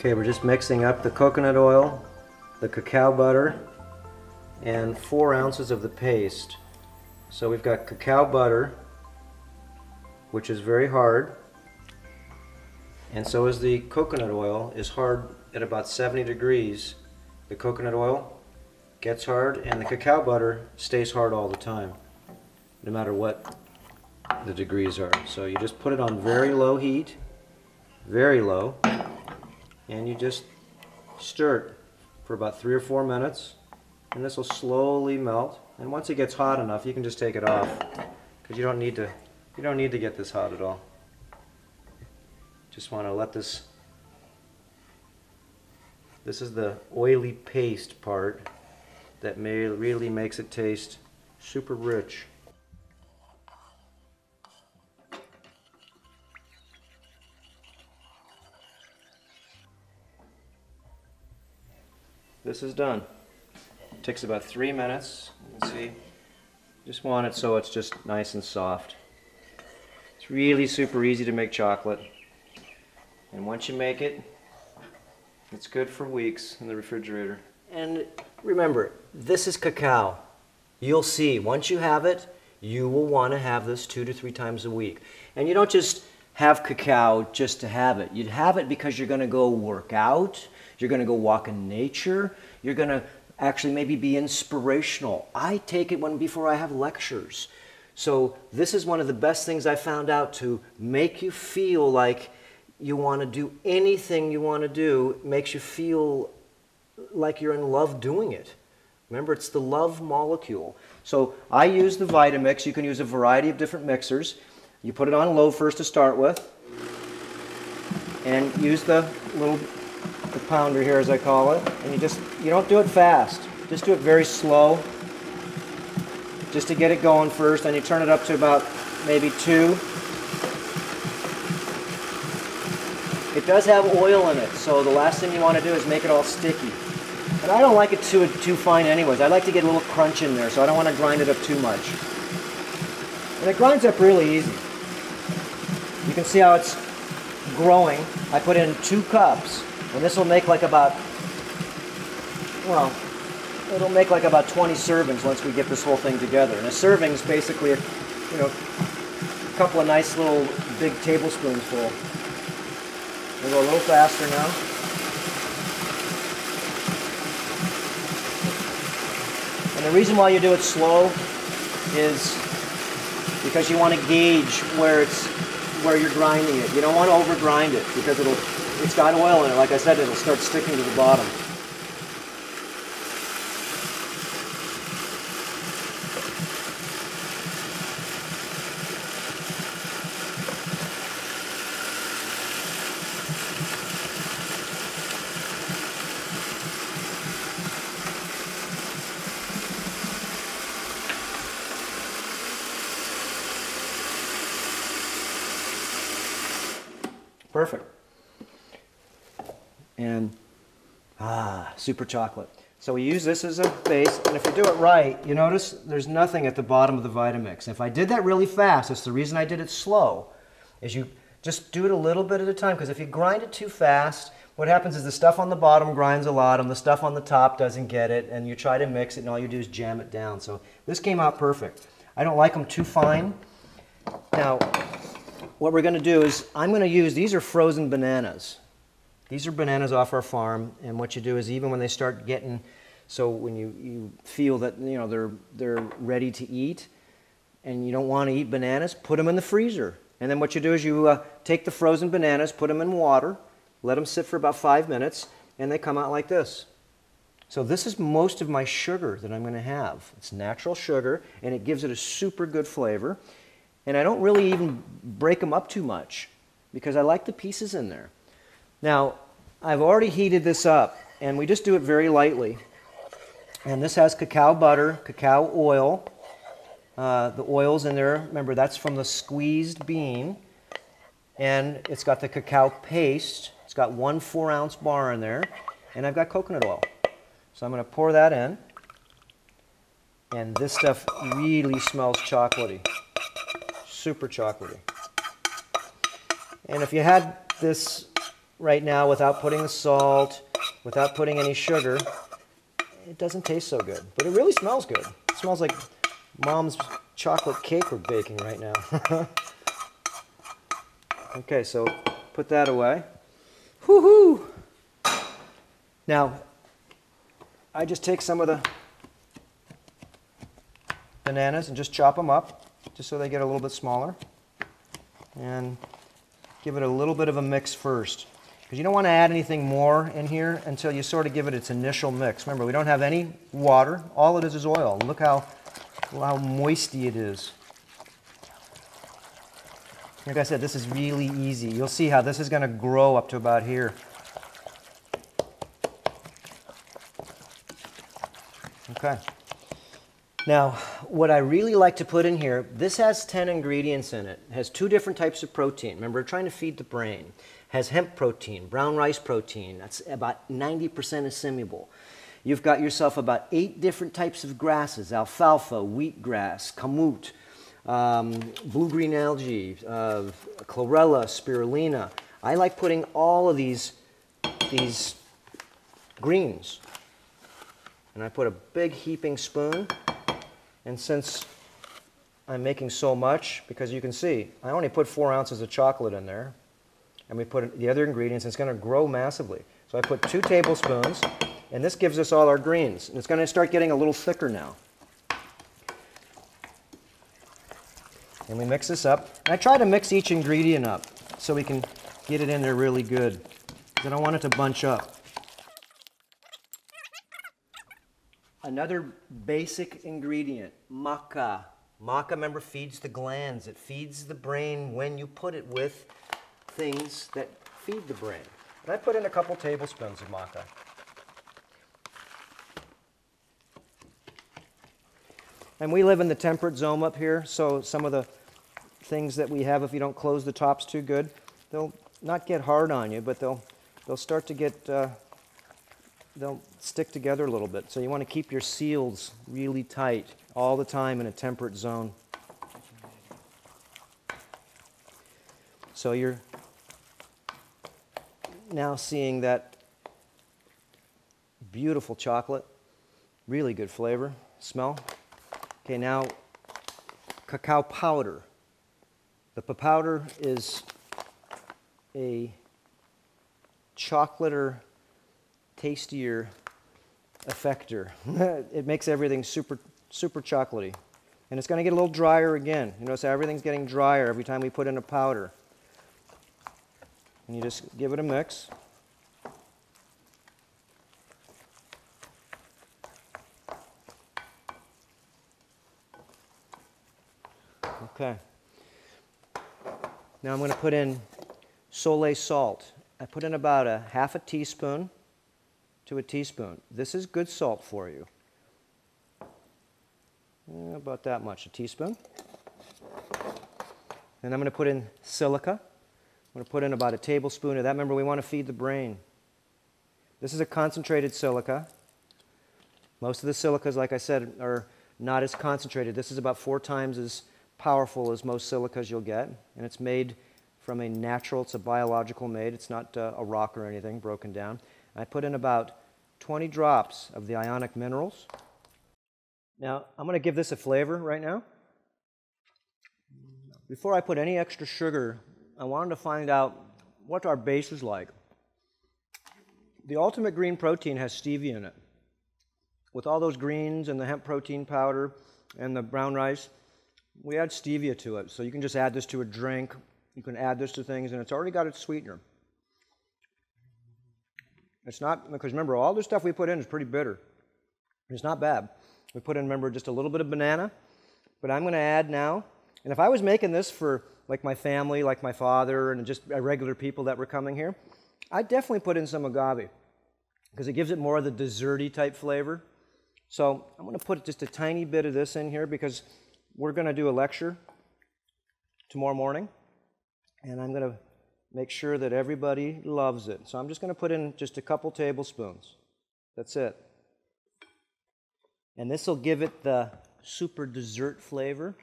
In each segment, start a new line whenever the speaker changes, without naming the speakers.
Okay, we're just mixing up the coconut oil, the cacao butter, and 4 ounces of the paste. So we've got cacao butter, which is very hard, and so is the coconut oil is hard at about 70 degrees. The coconut oil gets hard and the cacao butter stays hard all the time, no matter what the degrees are. So you just put it on very low heat, very low, and you just stir it for about 3 or 4 minutes, and this will slowly melt. And once it gets hot enough, you can just take it off, because you don't need to get this hot at all. Just want to let this. This is the oily paste part that really makes it taste super rich. This is done. It takes about 3 minutes. You can see. Just want it so it's just nice and soft. It's really super easy to make chocolate. And once you make it, it's good for weeks in the refrigerator. And remember, this is cacao. You'll see, once you have it, you will want to have this 2 to 3 times a week. And you don't just have cacao just to have it. You'd have it because you're going to go work out, you're going to go walk in nature, you're going to actually maybe be inspirational. I take it before I have lectures. So this is one of the best things I found out to make you feel like you want to do anything you want to do. It makes you feel like you're in love doing it. Remember, it's the love molecule. So I use the Vitamix. You can use a variety of different mixers. You put it on low first to start with, and use the pounder here, as I call it. And you don't do it fast. Just do it very slow, just to get it going first. And you turn it up to about maybe 2. It does have oil in it, so the last thing you want to do is make it all sticky. And I don't like it too fine anyways. I like to get a little crunch in there, so I don't want to grind it up too much. And it grinds up really easy. You can see how it's growing. I put in 2 cups, and this will make like about, well, it'll make like about 20 servings once we get this whole thing together. And a serving is basically a couple of nice little big tablespoons full. We'll go a little faster now. And the reason why you do it slow is because you want to gauge where you're grinding it. You don't want to over grind it because it's got oil in it. Like I said, it'll start sticking to the bottom. Perfect. And, super chocolate. So we use this as a base, and if you do it right, you notice there's nothing at the bottom of the Vitamix. If I did that really fast, that's the reason I did it slow, is you just do it a little bit at a time, because if you grind it too fast, what happens is the stuff on the bottom grinds a lot, and the stuff on the top doesn't get it, and you try to mix it, and all you do is jam it down. So this came out perfect. I don't like them too fine. Now, what we're going to do is, I'm going to use, these are frozen bananas. These are bananas off our farm, and what you do is even when they start getting, so when you feel that they're ready to eat, and you don't want to eat bananas, put them in the freezer. And then what you do is you take the frozen bananas, put them in water, let them sit for about 5 minutes, and they come out like this. So this is most of my sugar that I'm going to have. It's natural sugar, and it gives it a super good flavor. And I don't really even break them up too much because I like the pieces in there. Now, I've already heated this up, and we just do it very lightly. And this has cacao butter, cacao oil. The oil's in there. Remember, that's from the squeezed bean. And it's got the cacao paste. It's got 1 4-ounce bar in there. And I've got coconut oil. So I'm going to pour that in. And this stuff really smells chocolatey. Super chocolatey. And if you had this right now without putting the salt, without putting any sugar, it doesn't taste so good. But it really smells good. It smells like Mom's chocolate cake we're baking right now. Okay, so put that away. Woohoo! Now, I just take some of the bananas and just chop them up, just so they get a little bit smaller. And give it a little bit of a mix first. Because you don't want to add anything more in here until you sort of give it its initial mix. Remember, we don't have any water. All it is oil. Look how moisty it is. Like I said, this is really easy. You'll see how this is going to grow up to about here. Okay. Now, what I really like to put in here, this has 10 ingredients in it. It has 2 different types of protein. Remember, we're trying to feed the brain. It has hemp protein, brown rice protein. That's about 90% assimilable. You've got yourself about 8 different types of grasses: alfalfa, wheatgrass, kamut, blue-green algae, chlorella, spirulina. I like putting all of these greens. And I put a big heaping spoon. And since I'm making so much, because you can see, I only put 4 ounces of chocolate in there. And we put the other ingredients, and it's going to grow massively. So I put 2 tablespoons, and this gives us all our greens. And it's going to start getting a little thicker now. And we mix this up. And I try to mix each ingredient up so we can get it in there really good. Because I don't want it to bunch up. Another basic ingredient, maca. Maca, remember, feeds the glands. It feeds the brain when you put it with things that feed the brain. And I put in a couple tablespoons of maca. And we live in the temperate zone up here, so some of the things that we have, if you don't close the tops too good, they'll not get hard on you, but they'll start to get, they'll stick together a little bit. So you want to keep your seals really tight all the time in a temperate zone. So you're now seeing that beautiful chocolate, really good flavor, smell. Okay, now cacao powder. The powder is a chocolate tastier effector. It makes everything super chocolatey. And it's going to get a little drier again. You notice how everything's getting drier every time we put in a powder. And you just give it a mix. Okay. Now I'm going to put in Soleil salt. I put in about a half a teaspoon to a teaspoon. This is good salt for you. About that much, a teaspoon. And I'm going to put in silica. I'm going to put in about a tablespoon of that. Remember, we want to feed the brain. This is a concentrated silica. Most of the silicas, like I said, are not as concentrated. This is about 4 times as powerful as most silicas you'll get. And it's made from a natural, it's a biological made. It's not a rock or anything broken down. I put in about 20 drops of the ionic minerals. Now, I'm going to give this a flavor right now. Before I put any extra sugar, I wanted to find out what our base is like. The Ultimate Green Protein has stevia in it. With all those greens and the hemp protein powder and the brown rice, we add stevia to it. So you can just add this to a drink. You can add this to things, and it's already got its sweetener. It's not, because remember, all the stuff we put in is pretty bitter. It's not bad. We put in, remember, just a little bit of banana, but I'm going to add now, and if I was making this for like my family, like my father, and just regular people that were coming here, I'd definitely put in some agave, because it gives it more of the desserty type flavor. So I'm going to put just a tiny bit of this in here, because we're going to do a lecture tomorrow morning, and I'm going to make sure that everybody loves it. So I'm just going to put in just a couple tablespoons. That's it. And this will give it the super dessert flavor.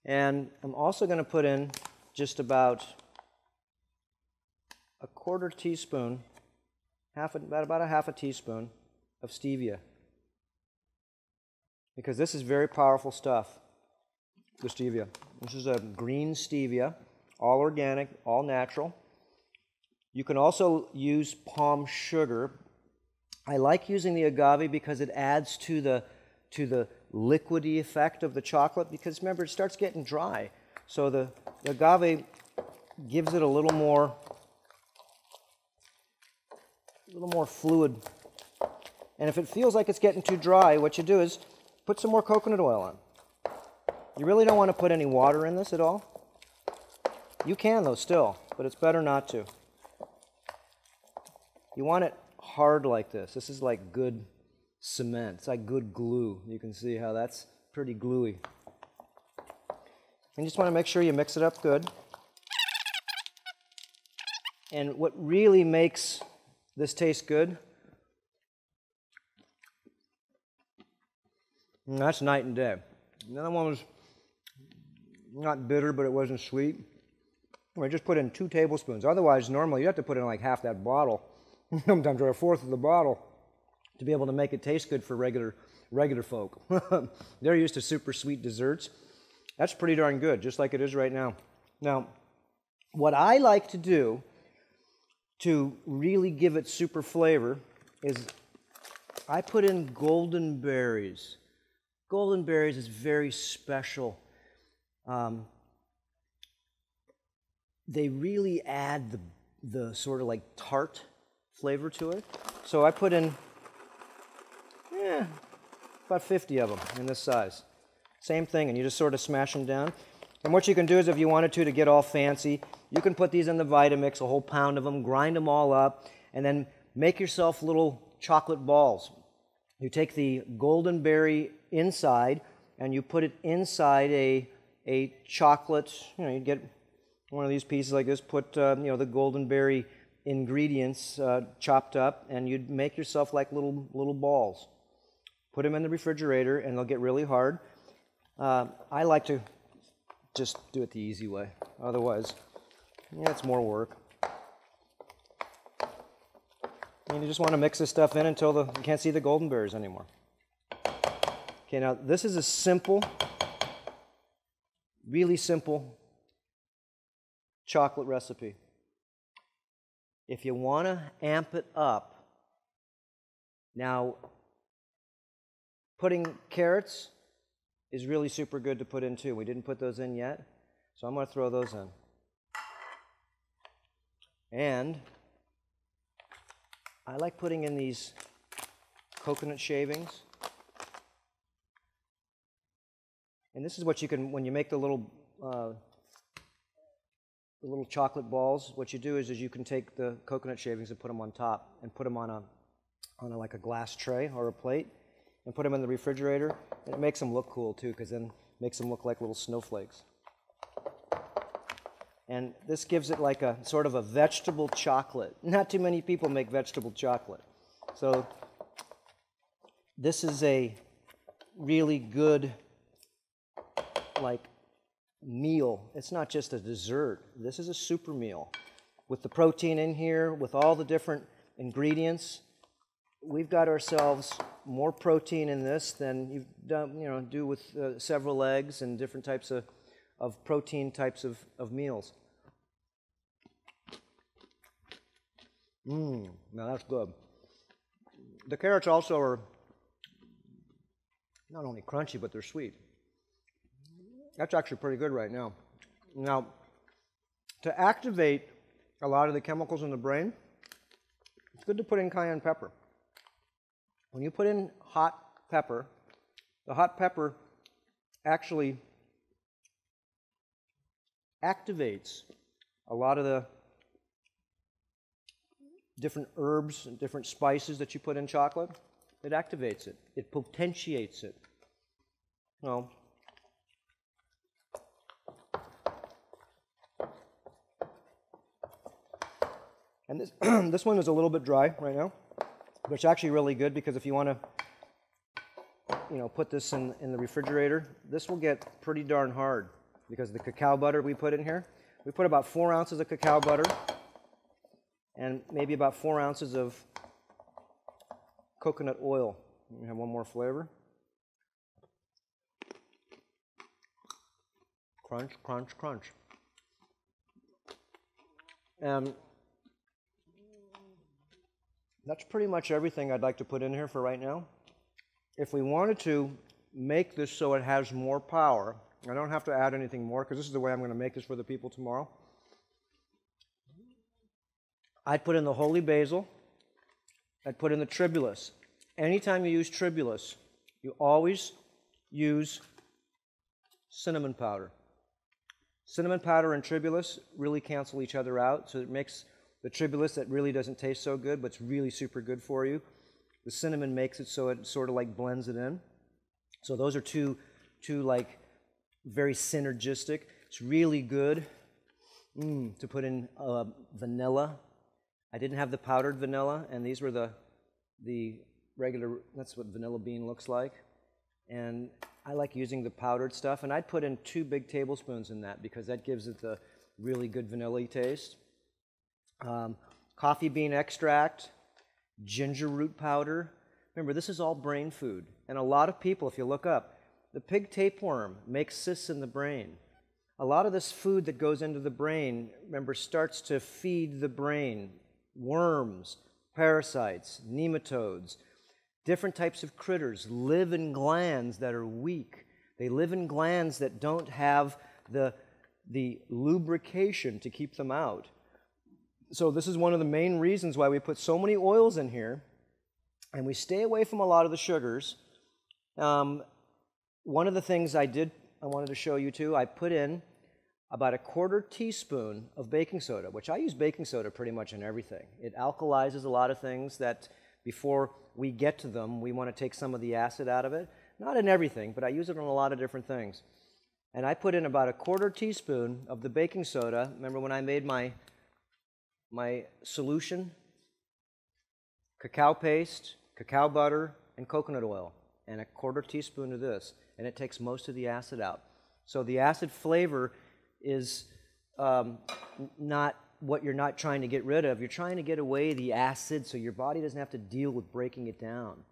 And I'm also going to put in just about a quarter teaspoon, about a half a teaspoon of stevia. Because this is very powerful stuff, the stevia. This is a green stevia, all organic, all natural. You can also use palm sugar. I like using the agave because it adds to the liquidy effect of the chocolate, because remember, it starts getting dry. So the agave gives it a little more fluid. And if it feels like it's getting too dry, what you do is put some more coconut oil on. You really don't want to put any water in this at all. You can though still, but it's better not to. You want it hard like this. This is like good cement. It's like good glue. You can see how that's pretty gluey. And you just want to make sure you mix it up good. And what really makes this taste good, and that's night and day. The other one was not bitter, but it wasn't sweet. I just put in 2 tablespoons. Otherwise, normally you have to put in like half that bottle, sometimes or a fourth of the bottle, to be able to make it taste good for regular folk. They're used to super sweet desserts. That's pretty darn good, just like it is right now. Now, what I like to do to really give it super flavor is I put in golden berries. Golden berries is very special. They really add the sort of like tart flavor to it. So I put in about 50 of them in this size. Same thing, and you just sort of smash them down. And what you can do is, if you wanted to get all fancy, you can put these in the Vitamix, a whole pound of them, grind them all up, and then make yourself little chocolate balls. You take the golden berry inside, and you put it inside a chocolate, you get one of these pieces like this, put the golden berry ingredients chopped up, and you'd make yourself like little balls. Put them in the refrigerator, and they'll get really hard. I like to just do it the easy way. Otherwise, it's more work. And you just want to mix this stuff in until you can't see the golden berries anymore. Okay, now this is a simple, really simple chocolate recipe. If you want to amp it up, now putting carrots is really super good to put in too. We didn't put those in yet, so I'm going to throw those in. And I like putting in these coconut shavings. And this is what you can, when you make the little chocolate balls, what you do is you can take the coconut shavings and put them on top, and put them on like a glass tray or a plate, and put them in the refrigerator. And it makes them look cool too, because then it makes them look like little snowflakes. And this gives it like a sort of a vegetable chocolate. Not too many people make vegetable chocolate. So this is a really good like meal. It's not just a dessert. This is a super meal. With the protein in here, with all the different ingredients, we've got ourselves more protein in this than you've done, do with several eggs and different types of protein types of meals. Now that's good. The carrots also are not only crunchy, but they're sweet. That's actually pretty good right now. Now, to activate a lot of the chemicals in the brain, it's good to put in cayenne pepper. When you put in hot pepper, the hot pepper actually activates a lot of the different herbs and different spices that you put in chocolate. It activates it. It potentiates it. Well, and this this one is a little bit dry right now, but it's actually really good because if you want to, put this in the refrigerator, this will get pretty darn hard because of the cacao butter we put in here. We put about 4 ounces of cacao butter and maybe about 4 ounces of coconut oil. Let me have one more flavor. Crunch, crunch, crunch. And that's pretty much everything I'd like to put in here for right now. If we wanted to make this so it has more power, I don't have to add anything more because this is the way I'm going to make this for the people tomorrow. I'd put in the holy basil. I'd put in the tribulus. Anytime you use tribulus, you always use cinnamon powder. Cinnamon powder and tribulus really cancel each other out, so it makes the tribulus that really doesn't taste so good, but it's really super good for you. The cinnamon makes it so it sort of like blends it in. So those are two like very synergistic. It's really good to put in vanilla. I didn't have the powdered vanilla, and these were the regular, that's what vanilla bean looks like. And I like using the powdered stuff, and I'd put in 2 big tablespoons in that because that gives it the really good vanilla taste. Coffee bean extract, ginger root powder. Remember, this is all brain food. And a lot of people, if you look up, the pig tapeworm makes cysts in the brain. A lot of this food that goes into the brain, remember, starts to feed the brain. Worms, parasites, nematodes, different types of critters live in glands that are weak. They live in glands that don't have the lubrication to keep them out. So this is one of the main reasons why we put so many oils in here, and we stay away from a lot of the sugars. One of the things I wanted to show you too, I put in about a 1/4 teaspoon of baking soda, which I use baking soda pretty much in everything. It alkalizes a lot of things that before we get to them, we want to take some of the acid out of it. Not in everything, but I use it on a lot of different things. And I put in about a 1/4 teaspoon of the baking soda. Remember when I made my solution? Cacao paste, cacao butter, and coconut oil, and a 1/4 teaspoon of this, and it takes most of the acid out. So the acid flavor is not what you're not trying to get rid of. You're trying to get away the acid so your body doesn't have to deal with breaking it down.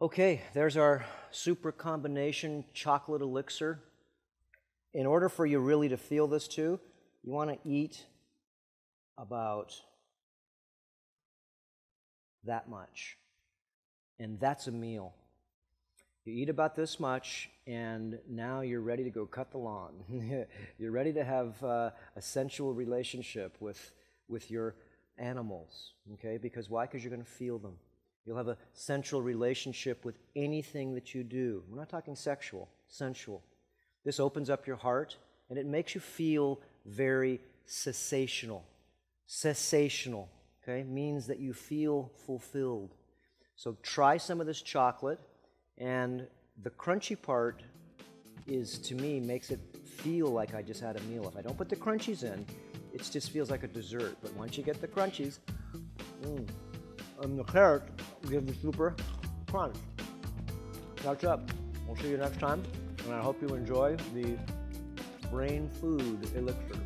Okay, there's our super combination chocolate elixir. In order for you really to feel this too, you want to eat about that much. And that's a meal. You eat about this much, and now you're ready to go cut the lawn. You're ready to have a sensual relationship with your animals, okay? Because why? Because you're going to feel them. You'll have a sensual relationship with anything that you do. We're not talking sexual, sensual. This opens up your heart, and it makes you feel very cessational. Cessational, okay, means that you feel fulfilled. So try some of this chocolate. And the crunchy part is, to me, makes it feel like I just had a meal. If I don't put the crunchies in, it just feels like a dessert. But once you get the crunchies, and the carrot gives the super crunch. That's up. We'll see you next time, and I hope you enjoy the brain food elixir.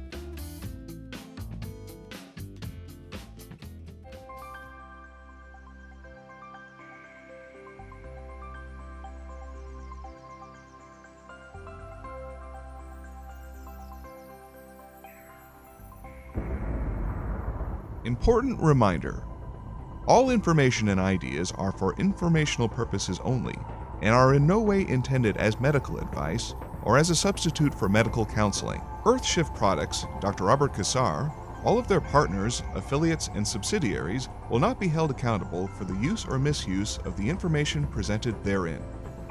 Important reminder: all information and ideas are for informational purposes only and are in no way intended as medical advice or as a substitute for medical counseling. Earthshift Products, Dr. Robert Cassar, All of their partners, affiliates, and subsidiaries will not be held accountable for the use or misuse of the information presented therein.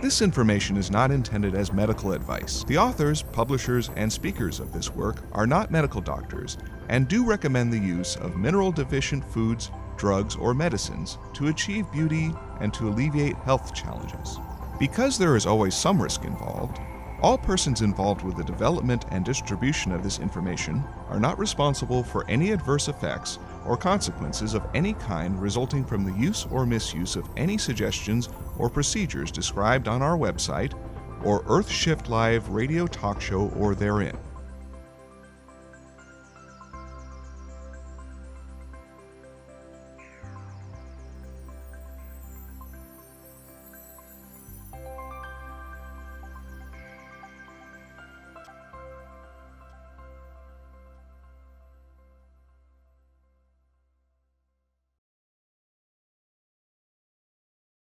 This information is not intended as medical advice. The authors, publishers, and speakers of this work are not medical doctors and do recommend the use of mineral-deficient foods, drugs, or medicines to achieve beauty and to alleviate health challenges. Because there is always some risk involved, all persons involved with the development and distribution of this information are not responsible for any adverse effects or consequences of any kind resulting from the use or misuse of any suggestions or procedures described on our website or Earth Shift Live radio talk show or therein.